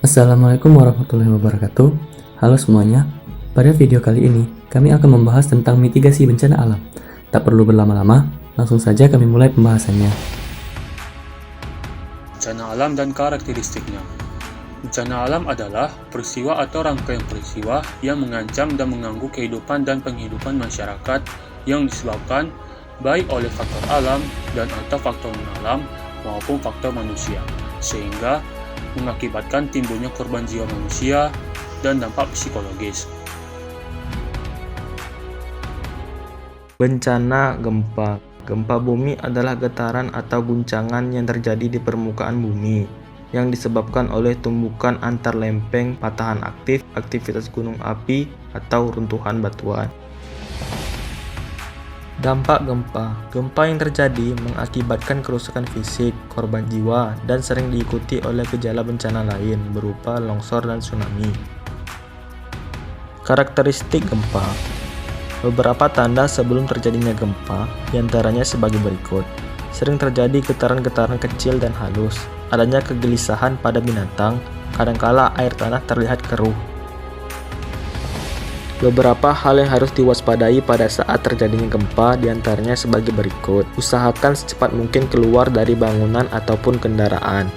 Assalamualaikum warahmatullahi wabarakatuh. Halo semuanya. Pada video kali ini, kami akan membahas tentang mitigasi bencana alam. Tak perlu berlama-lama, langsung saja kami mulai pembahasannya. Bencana alam dan karakteristiknya. Bencana alam adalah peristiwa atau rangkaian peristiwa yang mengancam dan mengganggu kehidupan dan penghidupan masyarakat yang disebabkan baik oleh faktor alam dan atau faktor non-alam maupun faktor manusia, sehingga mengakibatkan timbulnya korban jiwa manusia dan dampak psikologis. Bencana gempa. Gempa bumi adalah getaran atau guncangan yang terjadi di permukaan bumi yang disebabkan oleh tumbukan antar lempeng, patahan aktif, aktivitas gunung api, atau runtuhan batuan. Dampak gempa. Gempa yang terjadi mengakibatkan kerusakan fisik, korban jiwa, dan sering diikuti oleh gejala bencana lain berupa longsor dan tsunami. Karakteristik gempa. Beberapa tanda sebelum terjadinya gempa, diantaranya sebagai berikut. Sering terjadi getaran-getaran kecil dan halus, adanya kegelisahan pada binatang, kadangkala air tanah terlihat keruh. Beberapa hal yang harus diwaspadai pada saat terjadinya gempa diantaranya sebagai berikut. Usahakan secepat mungkin keluar dari bangunan ataupun kendaraan.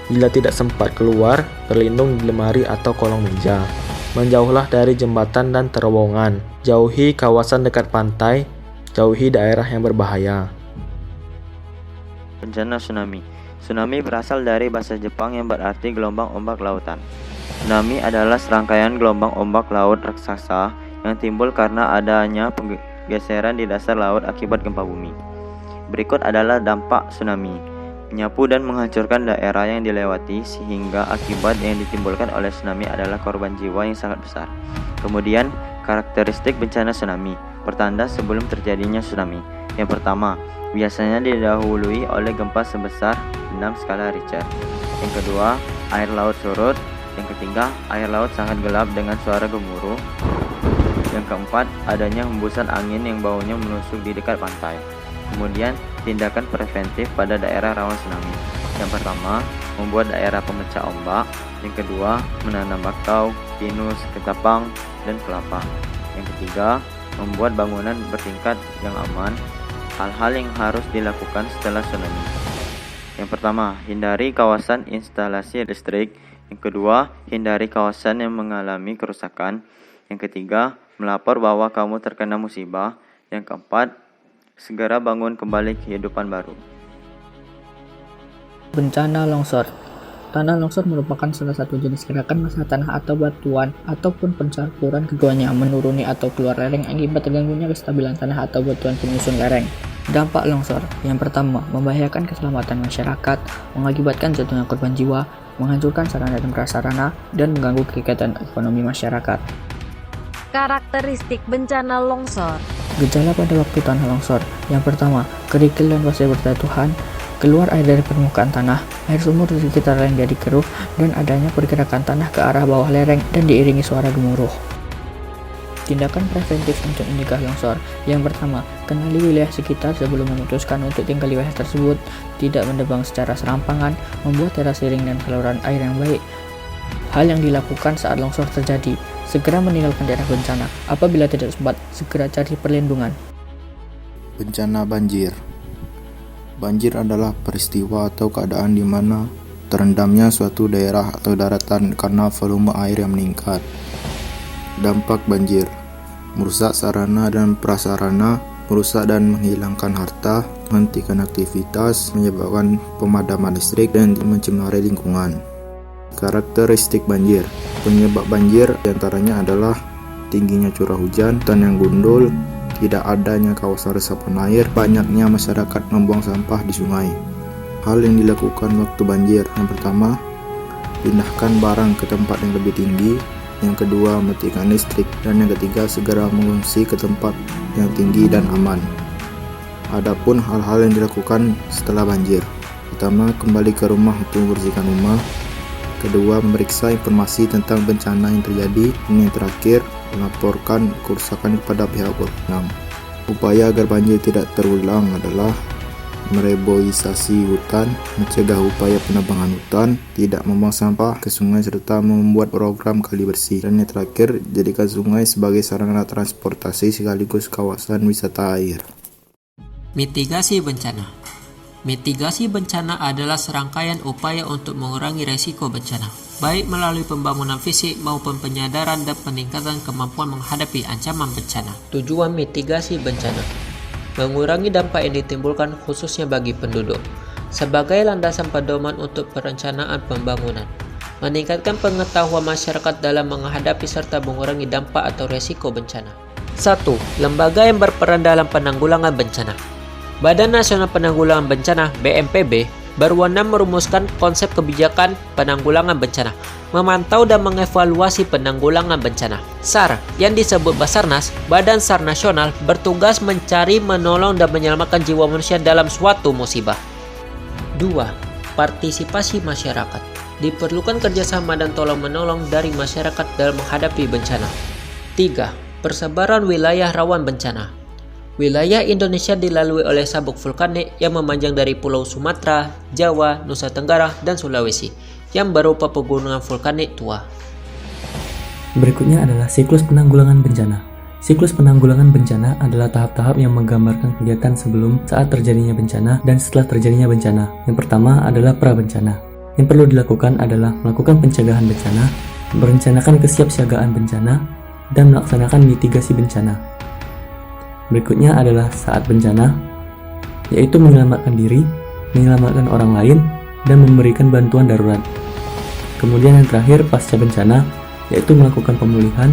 Bila tidak sempat keluar, berlindung di lemari atau kolong meja. Menjauhlah dari jembatan dan terowongan. Jauhi kawasan dekat pantai, jauhi daerah yang berbahaya. Bencana tsunami. Tsunami berasal dari bahasa Jepang yang berarti gelombang ombak lautan. Tsunami adalah serangkaian gelombang ombak laut raksasa yang timbul karena adanya pergeseran di dasar laut akibat gempa bumi. Berikut adalah dampak tsunami. Menyapu dan menghancurkan daerah yang dilewati sehingga akibat yang ditimbulkan oleh tsunami adalah korban jiwa yang sangat besar. Kemudian, karakteristik bencana tsunami. Pertanda sebelum terjadinya tsunami. Yang pertama, biasanya didahului oleh gempa sebesar 6 skala Richter. Yang kedua, air laut surut. Yang ketiga, air laut sangat gelap dengan suara gemuruh. Yang keempat, adanya hembusan angin yang baunya menusuk di dekat pantai. Kemudian, tindakan preventif pada daerah rawan tsunami. Yang pertama, membuat daerah pemecah ombak. Yang kedua, menanam bakau, pinus, ketapang, dan kelapa. Yang ketiga, membuat bangunan bertingkat yang aman. Hal-hal yang harus dilakukan setelah tsunami. Yang pertama, hindari kawasan instalasi listrik. Yang kedua, hindari kawasan yang mengalami kerusakan. Yang ketiga, melapor bahwa kamu terkena musibah. Yang keempat, segera bangun kembali kehidupan baru. Bencana longsor. Tanah longsor merupakan salah satu jenis gerakan massa tanah atau batuan ataupun pencampuran keduanya menuruni atau keluar lereng akibat terganggunya kestabilan tanah atau batuan penyusun lereng. Dampak longsor. Yang pertama, membahayakan keselamatan masyarakat, mengakibatkan jatuhnya korban jiwa, menghancurkan sarana dan prasarana, dan mengganggu kegiatan ekonomi masyarakat. Karakteristik bencana longsor. Gejala pada waktu tanah longsor. Yang pertama, kerikil dan pasir berjatuhan, keluar air dari permukaan tanah, air sumur di sekitar lereng jadi keruh, dan adanya pergerakan tanah ke arah bawah lereng dan diiringi suara gemuruh. Tindakan preventif untuk mencegah longsor. Yang pertama, kenali wilayah sekitar sebelum memutuskan untuk tinggal di wilayah tersebut, tidak menebang secara serampangan, membuat terasering dan saluran air yang baik. Hal yang dilakukan saat longsor terjadi, segera meninggalkan daerah bencana. Apabila tidak sempat, segera cari perlindungan. Bencana banjir. Banjir adalah peristiwa atau keadaan di mana terendamnya suatu daerah atau daratan karena volume air yang meningkat. Dampak banjir: merusak sarana dan prasarana, merusak dan menghilangkan harta, menghentikan aktivitas, menyebabkan pemadaman listrik, dan mencemari lingkungan. Karakteristik banjir. Penyebab banjir diantaranya adalah tingginya curah hujan, hutan yang gundul, tidak adanya kawasan resapan air, banyaknya masyarakat membuang sampah di sungai. Hal yang dilakukan waktu banjir: yang pertama, pindahkan barang ke tempat yang lebih tinggi. Yang kedua, matikan listrik. Dan yang ketiga, segera mengungsi ke tempat yang tinggi dan aman. Adapun hal-hal yang dilakukan setelah banjir: pertama, kembali ke rumah untuk membersihkan rumah. Kedua, memeriksa informasi tentang bencana yang terjadi. Dan yang terakhir, melaporkan kerusakan kepada pihak berwenang. Upaya agar banjir tidak terulang adalah mereboisasi hutan, mencegah upaya penebangan hutan, tidak membuang sampah ke sungai, serta membuat program kali bersih. Dan yang terakhir, jadikan sungai sebagai sarana transportasi sekaligus kawasan wisata air. Mitigasi bencana. Mitigasi bencana adalah serangkaian upaya untuk mengurangi resiko bencana, baik melalui pembangunan fisik maupun penyadaran dan peningkatan kemampuan menghadapi ancaman bencana. Tujuan mitigasi bencana: mengurangi dampak yang ditimbulkan khususnya bagi penduduk, sebagai landasan pedoman untuk perencanaan pembangunan, meningkatkan pengetahuan masyarakat dalam menghadapi serta mengurangi dampak atau resiko bencana. 1. Lembaga yang berperan dalam penanggulangan bencana. Badan Nasional Penanggulangan Bencana (BNPB) berwenang merumuskan konsep kebijakan penanggulangan bencana, memantau dan mengevaluasi penanggulangan bencana. SAR, yang disebut Basarnas, Badan SAR Nasional, bertugas mencari, menolong, dan menyelamatkan jiwa manusia dalam suatu musibah. 2. Partisipasi masyarakat. Diperlukan kerjasama dan tolong-menolong dari masyarakat dalam menghadapi bencana. 3. Persebaran wilayah rawan bencana. Wilayah Indonesia dilalui oleh sabuk vulkanik yang memanjang dari Pulau Sumatera, Jawa, Nusa Tenggara, dan Sulawesi, yang berupa pegunungan vulkanik tua. Berikutnya adalah siklus penanggulangan bencana. Siklus penanggulangan bencana adalah tahap-tahap yang menggambarkan kegiatan sebelum, saat terjadinya bencana, dan setelah terjadinya bencana. Yang pertama adalah pra-bencana. Yang perlu dilakukan adalah melakukan pencegahan bencana, merencanakan kesiapsiagaan bencana, dan melaksanakan mitigasi bencana. Berikutnya adalah saat bencana, yaitu menyelamatkan diri, menyelamatkan orang lain, dan memberikan bantuan darurat. Kemudian yang terakhir pasca bencana, yaitu melakukan pemulihan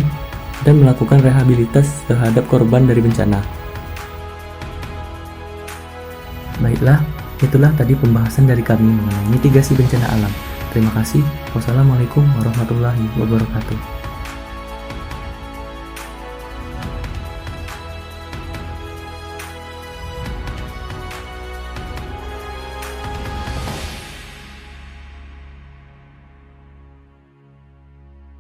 dan melakukan rehabilitas terhadap korban dari bencana. Baiklah, itulah tadi pembahasan dari kami mengenai mitigasi bencana alam. Terima kasih. Wassalamualaikum warahmatullahi wabarakatuh.